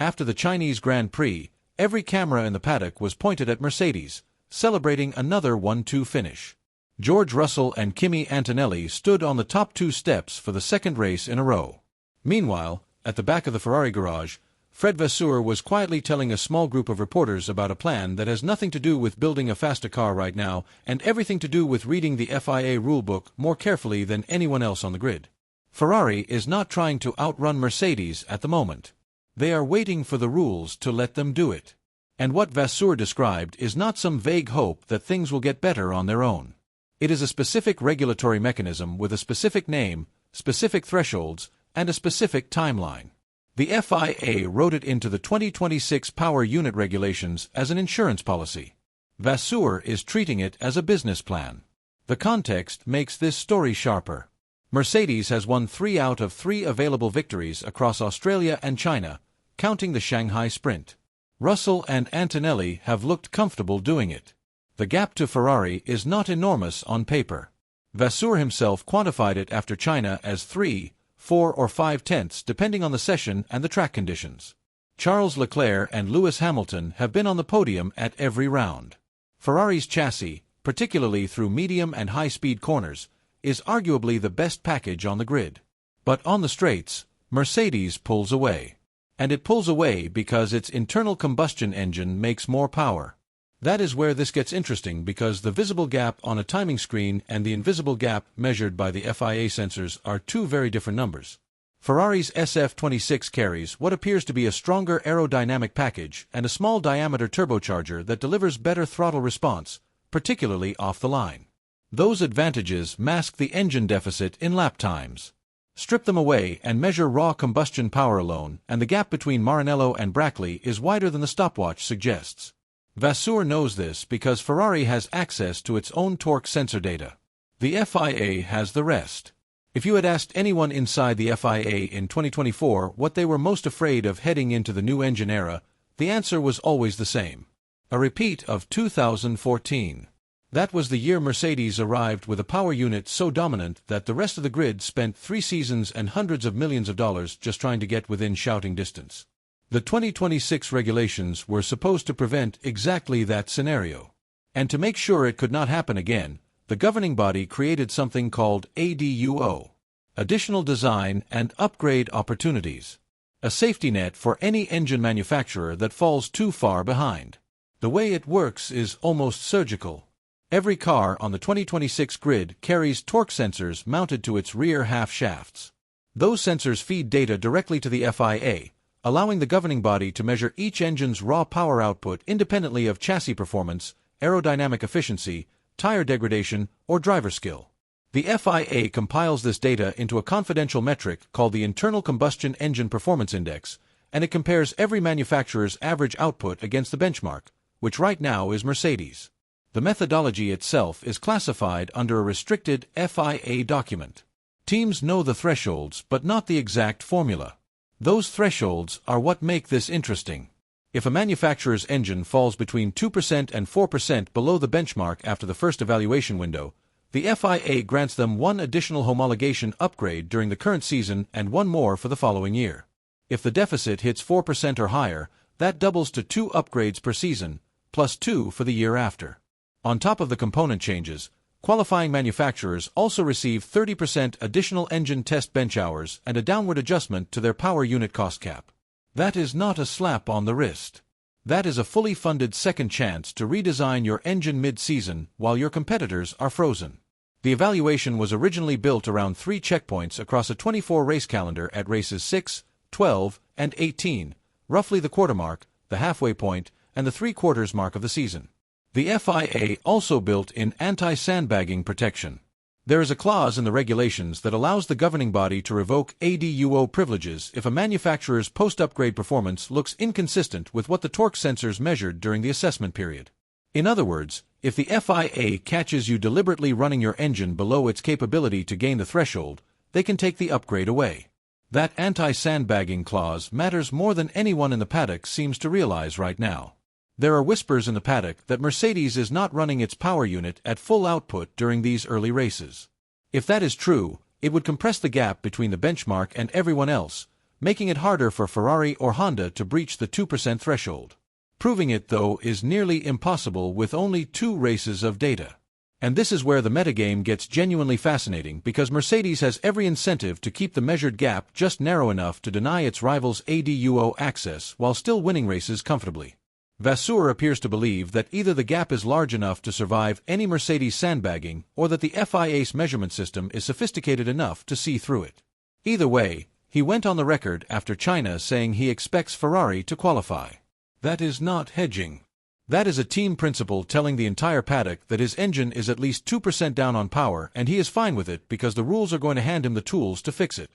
After the Chinese Grand Prix, every camera in the paddock was pointed at Mercedes, celebrating another 1-2 finish. George Russell and Kimi Antonelli stood on the top 2 steps for the second race in a row. Meanwhile, at the back of the Ferrari garage, Fred Vasseur was quietly telling a small group of reporters about a plan that has nothing to do with building a faster car right now and everything to do with reading the FIA rulebook more carefully than anyone else on the grid. Ferrari is not trying to outrun Mercedes at the moment. They are waiting for the rules to let them do it. And what Vasseur described is not some vague hope that things will get better on their own. It is a specific regulatory mechanism with a specific name, specific thresholds, and a specific timeline. The FIA wrote it into the 2026 power unit regulations as an insurance policy. Vasseur is treating it as a business plan. The context makes this story sharper. Mercedes has won 3 out of 3 available victories across Australia and China, counting the Shanghai Sprint. Russell and Antonelli have looked comfortable doing it. The gap to Ferrari is not enormous on paper. Vasseur himself quantified it after China as 3, 4 or 5 tenths depending on the session and the track conditions. Charles Leclerc and Lewis Hamilton have been on the podium at every round. Ferrari's chassis, particularly through medium and high-speed corners, is arguably the best package on the grid. But on the straights, Mercedes pulls away. And it pulls away because its internal combustion engine makes more power. That is where this gets interesting because the visible gap on a timing screen and the invisible gap measured by the FIA sensors are 2 very different numbers. Ferrari's SF26 carries what appears to be a stronger aerodynamic package and a small diameter turbocharger that delivers better throttle response, particularly off the line. Those advantages mask the engine deficit in lap times. Strip them away and measure raw combustion power alone, and the gap between Maranello and Brackley is wider than the stopwatch suggests. Vasseur knows this because Ferrari has access to its own torque sensor data. The FIA has the rest. If you had asked anyone inside the FIA in 2024 what they were most afraid of heading into the new engine era, the answer was always the same. A repeat of 2014. That was the year Mercedes arrived with a power unit so dominant that the rest of the grid spent 3 seasons and hundreds of millions of dollars just trying to get within shouting distance. The 2026 regulations were supposed to prevent exactly that scenario. And to make sure it could not happen again, the governing body created something called ADUO, Additional Design and Upgrade Opportunities, a safety net for any engine manufacturer that falls too far behind. The way it works is almost surgical. Every car on the 2026 grid carries torque sensors mounted to its rear half shafts. Those sensors feed data directly to the FIA, allowing the governing body to measure each engine's raw power output independently of chassis performance, aerodynamic efficiency, tire degradation, or driver skill. The FIA compiles this data into a confidential metric called the Internal Combustion Engine Performance Index, and it compares every manufacturer's average output against the benchmark, which right now is Mercedes. The methodology itself is classified under a restricted FIA document. Teams know the thresholds but not the exact formula. Those thresholds are what make this interesting. If a manufacturer's engine falls between 2% and 4% below the benchmark after the first evaluation window, the FIA grants them 1 additional homologation upgrade during the current season and 1 more for the following year. If the deficit hits 4% or higher, that doubles to 2 upgrades per season, plus 2 for the year after. On top of the component changes, qualifying manufacturers also receive 30% additional engine test bench hours and a downward adjustment to their power unit cost cap. That is not a slap on the wrist. That is a fully funded second chance to redesign your engine mid-season while your competitors are frozen. The evaluation was originally built around 3 checkpoints across a 24-race calendar at races 6, 12, and 18, roughly the quarter mark, the halfway point, and the 3/4 mark of the season. The FIA also built in anti-sandbagging protection. There is a clause in the regulations that allows the governing body to revoke ADUO privileges if a manufacturer's post-upgrade performance looks inconsistent with what the torque sensors measured during the assessment period. In other words, if the FIA catches you deliberately running your engine below its capability to gain the threshold, they can take the upgrade away. That anti-sandbagging clause matters more than anyone in the paddock seems to realize right now. There are whispers in the paddock that Mercedes is not running its power unit at full output during these early races. If that is true, it would compress the gap between the benchmark and everyone else, making it harder for Ferrari or Honda to breach the 2% threshold. Proving it, though, is nearly impossible with only 2 races of data. And this is where the metagame gets genuinely fascinating, because Mercedes has every incentive to keep the measured gap just narrow enough to deny its rivals ADUO access while still winning races comfortably. Vasseur appears to believe that either the gap is large enough to survive any Mercedes sandbagging, or that the FIA's measurement system is sophisticated enough to see through it. Either way, he went on the record after China saying he expects Ferrari to qualify. That is not hedging. That is a team principal telling the entire paddock that his engine is at least 2% down on power and he is fine with it because the rules are going to hand him the tools to fix it.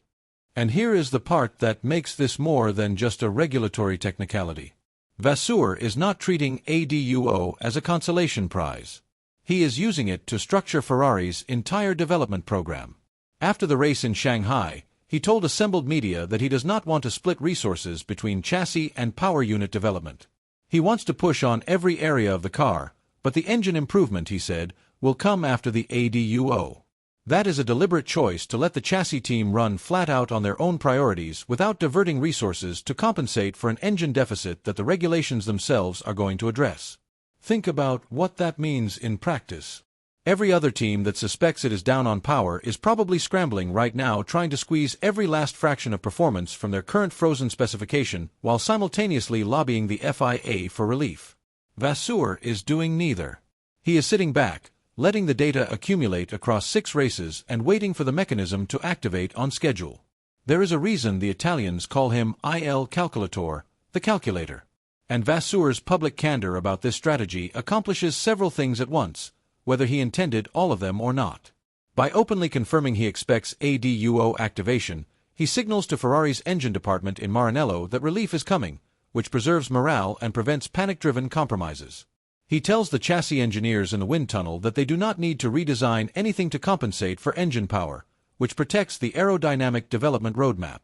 And here is the part that makes this more than just a regulatory technicality. Vasseur is not treating ADUO as a consolation prize. He is using it to structure Ferrari's entire development program. After the race in Shanghai, he told assembled media that he does not want to split resources between chassis and power unit development. He wants to push on every area of the car, but the engine improvement, he said, will come after the ADUO. That is a deliberate choice to let the chassis team run flat out on their own priorities without diverting resources to compensate for an engine deficit that the regulations themselves are going to address. Think about what that means in practice. Every other team that suspects it is down on power is probably scrambling right now trying to squeeze every last fraction of performance from their current frozen specification while simultaneously lobbying the FIA for relief. Vasseur is doing neither. He is sitting back, letting the data accumulate across 6 races and waiting for the mechanism to activate on schedule. There is a reason the Italians call him Il Calcolatore, the calculator. And Vasseur's public candor about this strategy accomplishes several things at once, whether he intended all of them or not. By openly confirming he expects ADUO activation, he signals to Ferrari's engine department in Maranello that relief is coming, which preserves morale and prevents panic-driven compromises. He tells the chassis engineers in the wind tunnel that they do not need to redesign anything to compensate for engine power, which protects the aerodynamic development roadmap.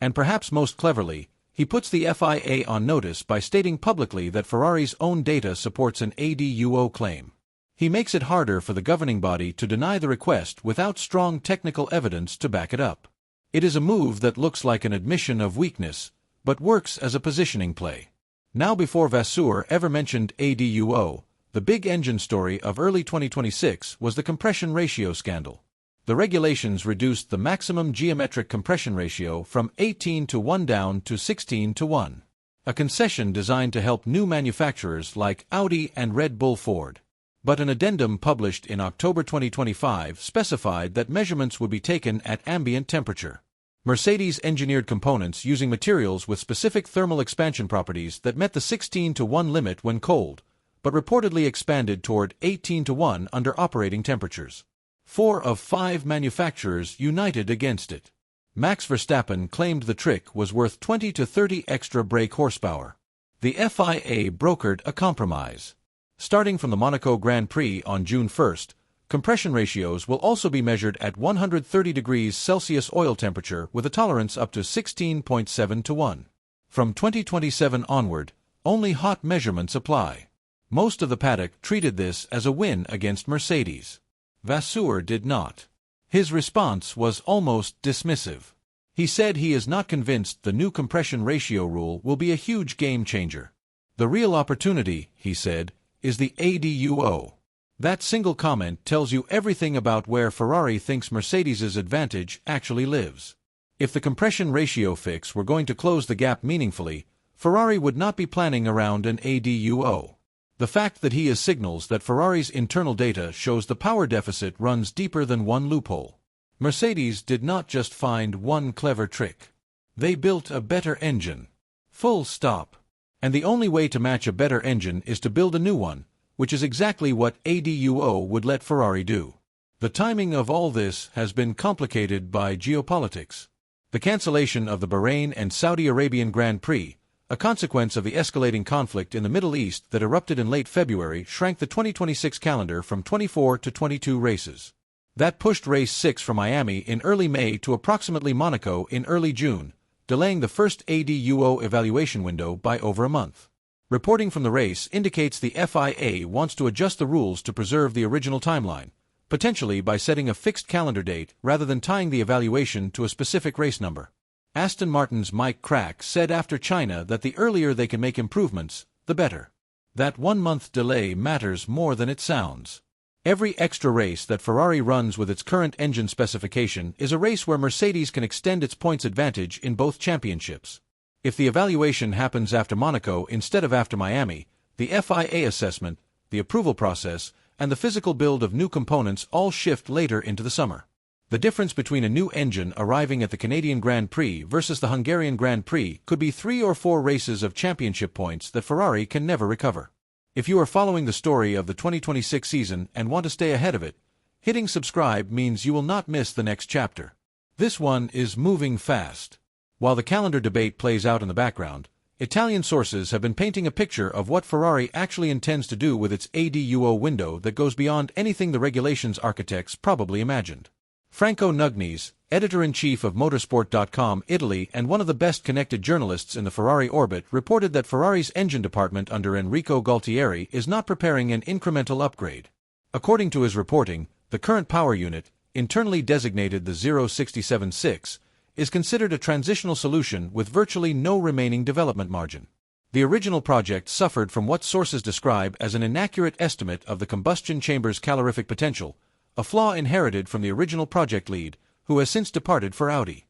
And perhaps most cleverly, he puts the FIA on notice by stating publicly that Ferrari's own data supports an ADUO claim. He makes it harder for the governing body to deny the request without strong technical evidence to back it up. It is a move that looks like an admission of weakness, but works as a positioning play. Now, before Vasseur ever mentioned ADUO, the big engine story of early 2026 was the compression ratio scandal. The regulations reduced the maximum geometric compression ratio from 18:1 down to 16:1, a concession designed to help new manufacturers like Audi and Red Bull Ford. But an addendum published in October 2025 specified that measurements would be taken at ambient temperature. Mercedes engineered components using materials with specific thermal expansion properties that met the 16:1 limit when cold, but reportedly expanded toward 18:1 under operating temperatures. 4 of 5 manufacturers united against it. Max Verstappen claimed the trick was worth 20 to 30 extra brake horsepower. The FIA brokered a compromise. Starting from the Monaco Grand Prix on June 1st, compression ratios will also be measured at 130 degrees Celsius oil temperature with a tolerance up to 16.7:1. From 2027 onward, only hot measurements apply. Most of the paddock treated this as a win against Mercedes. Vasseur did not. His response was almost dismissive. He said he is not convinced the new compression ratio rule will be a huge game changer. The real opportunity, he said, is the ADUO. That single comment tells you everything about where Ferrari thinks Mercedes's advantage actually lives. If the compression ratio fix were going to close the gap meaningfully, Ferrari would not be planning around an ADUO. The fact that he is signals that Ferrari's internal data shows the power deficit runs deeper than one loophole. Mercedes did not just find one clever trick. They built a better engine. Full stop. And the only way to match a better engine is to build a new one, which is exactly what ADUO would let Ferrari do. The timing of all this has been complicated by geopolitics. The cancellation of the Bahrain and Saudi Arabian Grand Prix, a consequence of the escalating conflict in the Middle East that erupted in late February, shrank the 2026 calendar from 24 to 22 races. That pushed Race 6 from Miami in early May to approximately Monaco in early June, delaying the first ADUO evaluation window by over a month. Reporting from the race indicates the FIA wants to adjust the rules to preserve the original timeline, potentially by setting a fixed calendar date rather than tying the evaluation to a specific race number. Aston Martin's Mike Crack said after China that the earlier they can make improvements, the better. That 1-month delay matters more than it sounds. Every extra race that Ferrari runs with its current engine specification is a race where Mercedes can extend its points advantage in both championships. If the evaluation happens after Monaco instead of after Miami, the FIA assessment, the approval process, and the physical build of new components all shift later into the summer. The difference between a new engine arriving at the Canadian Grand Prix versus the Hungarian Grand Prix could be 3 or 4 races of championship points that Ferrari can never recover. If you are following the story of the 2026 season and want to stay ahead of it, hitting subscribe means you will not miss the next chapter. This one is moving fast. While the calendar debate plays out in the background, Italian sources have been painting a picture of what Ferrari actually intends to do with its ADUO window that goes beyond anything the regulations architects probably imagined. Franco Nugnes, editor-in-chief of Motorsport.com Italy and one of the best-connected journalists in the Ferrari orbit, reported that Ferrari's engine department under Enrico Gualtieri is not preparing an incremental upgrade. According to his reporting, the current power unit, internally designated the 0676, is considered a transitional solution with virtually no remaining development margin. The original project suffered from what sources describe as an inaccurate estimate of the combustion chamber's calorific potential, a flaw inherited from the original project lead, who has since departed for Audi.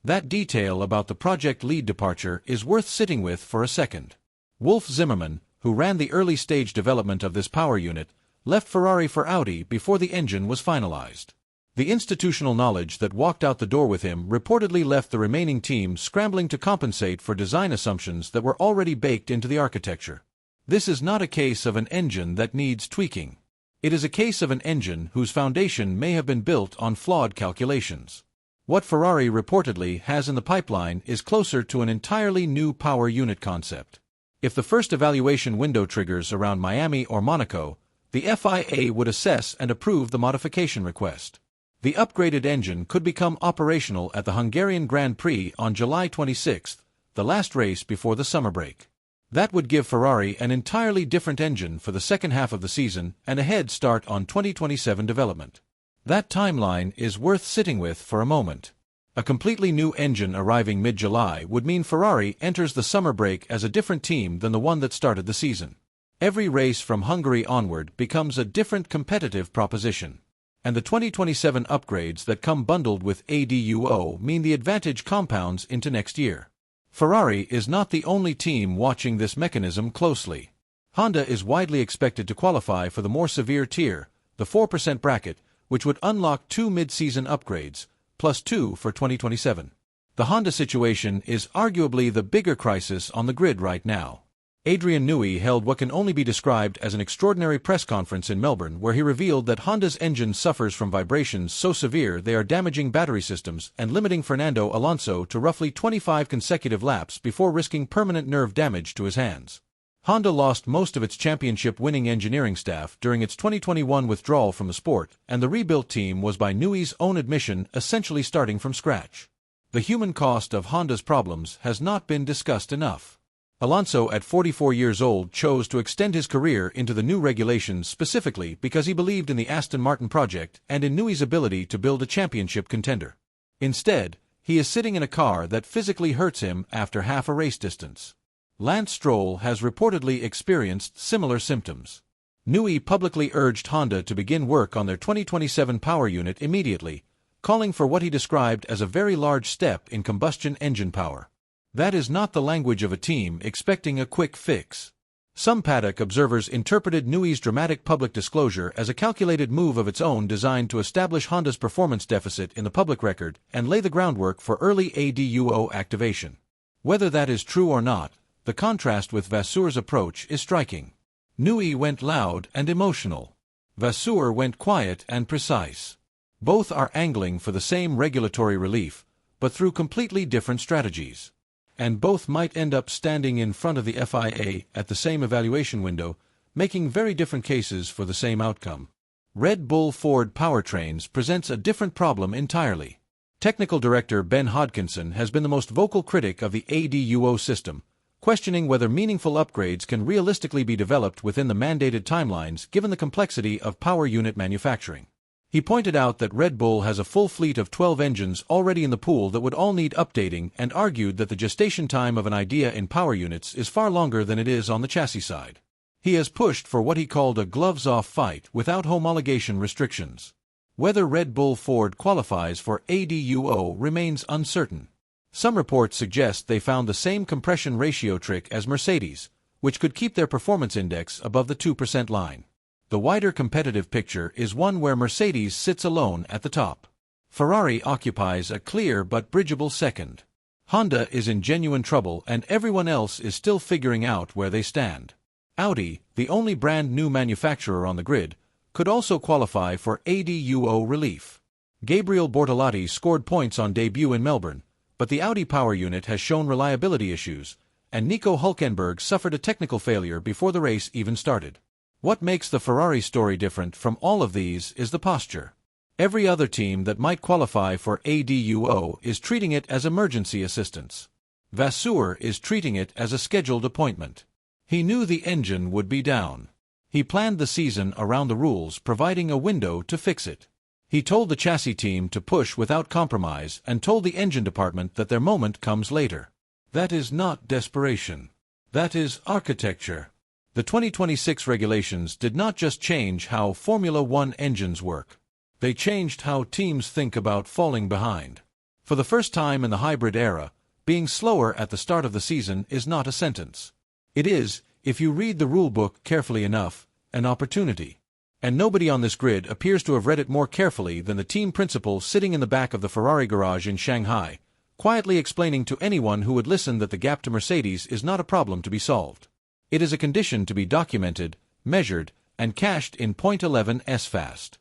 That detail about the project lead departure is worth sitting with for a second. Wolf Zimmermann, who ran the early-stage development of this power unit, left Ferrari for Audi before the engine was finalized. The institutional knowledge that walked out the door with him reportedly left the remaining team scrambling to compensate for design assumptions that were already baked into the architecture. This is not a case of an engine that needs tweaking. It is a case of an engine whose foundation may have been built on flawed calculations. What Ferrari reportedly has in the pipeline is closer to an entirely new power unit concept. If the first evaluation window triggers around Miami or Monaco, the FIA would assess and approve the modification request. The upgraded engine could become operational at the Hungarian Grand Prix on July 26, the last race before the summer break. That would give Ferrari an entirely different engine for the second half of the season and a head start on 2027 development. That timeline is worth sitting with for a moment. A completely new engine arriving mid-July would mean Ferrari enters the summer break as a different team than the one that started the season. Every race from Hungary onward becomes a different competitive proposition. And the 2027 upgrades that come bundled with ADUO mean the advantage compounds into next year. Ferrari is not the only team watching this mechanism closely. Honda is widely expected to qualify for the more severe tier, the 4% bracket, which would unlock 2 mid-season upgrades, plus 2 for 2027. The Honda situation is arguably the bigger crisis on the grid right now. Adrian Newey held what can only be described as an extraordinary press conference in Melbourne where he revealed that Honda's engine suffers from vibrations so severe they are damaging battery systems and limiting Fernando Alonso to roughly 25 consecutive laps before risking permanent nerve damage to his hands. Honda lost most of its championship-winning engineering staff during its 2021 withdrawal from the sport, and the rebuilt team was by Newey's own admission essentially starting from scratch. The human cost of Honda's problems has not been discussed enough. Alonso, at 44 years old, chose to extend his career into the new regulations specifically because he believed in the Aston Martin project and in Newey's ability to build a championship contender. Instead, he is sitting in a car that physically hurts him after half a race distance. Lance Stroll has reportedly experienced similar symptoms. Newey publicly urged Honda to begin work on their 2027 power unit immediately, calling for what he described as a very large step in combustion engine power. That is not the language of a team expecting a quick fix. Some paddock observers interpreted Newey's dramatic public disclosure as a calculated move of its own designed to establish Honda's performance deficit in the public record and lay the groundwork for early ADUO activation. Whether that is true or not, the contrast with Vasseur's approach is striking. Newey went loud and emotional. Vasseur went quiet and precise. Both are angling for the same regulatory relief, but through completely different strategies. And both might end up standing in front of the FIA at the same evaluation window, making very different cases for the same outcome. Red Bull Ford Powertrains presents a different problem entirely. Technical Director Ben Hodkinson has been the most vocal critic of the ADUO system, questioning whether meaningful upgrades can realistically be developed within the mandated timelines given the complexity of power unit manufacturing. He pointed out that Red Bull has a full fleet of 12 engines already in the pool that would all need updating, and argued that the gestation time of an idea in power units is far longer than it is on the chassis side. He has pushed for what he called a gloves-off fight without homologation restrictions. Whether Red Bull Ford qualifies for ADUO remains uncertain. Some reports suggest they found the same compression ratio trick as Mercedes, which could keep their performance index above the 2% line. The wider competitive picture is one where Mercedes sits alone at the top. Ferrari occupies a clear but bridgeable second. Honda is in genuine trouble and everyone else is still figuring out where they stand. Audi, the only brand new manufacturer on the grid, could also qualify for ADUO relief. Gabriel Bortolotti scored points on debut in Melbourne, but the Audi power unit has shown reliability issues, and Nico Hülkenberg suffered a technical failure before the race even started. What makes the Ferrari story different from all of these is the posture. Every other team that might qualify for ADUO is treating it as emergency assistance. Vasseur is treating it as a scheduled appointment. He knew the engine would be down. He planned the season around the rules, providing a window to fix it. He told the chassis team to push without compromise and told the engine department that their moment comes later. That is not desperation. That is architecture. The 2026 regulations did not just change how Formula One engines work. They changed how teams think about falling behind. For the first time in the hybrid era, being slower at the start of the season is not a sentence. It is, if you read the rulebook carefully enough, an opportunity. And nobody on this grid appears to have read it more carefully than the team principal sitting in the back of the Ferrari garage in Shanghai, quietly explaining to anyone who would listen that the gap to Mercedes is not a problem to be solved. It is a condition to be documented, measured, and cashed in .11s fast.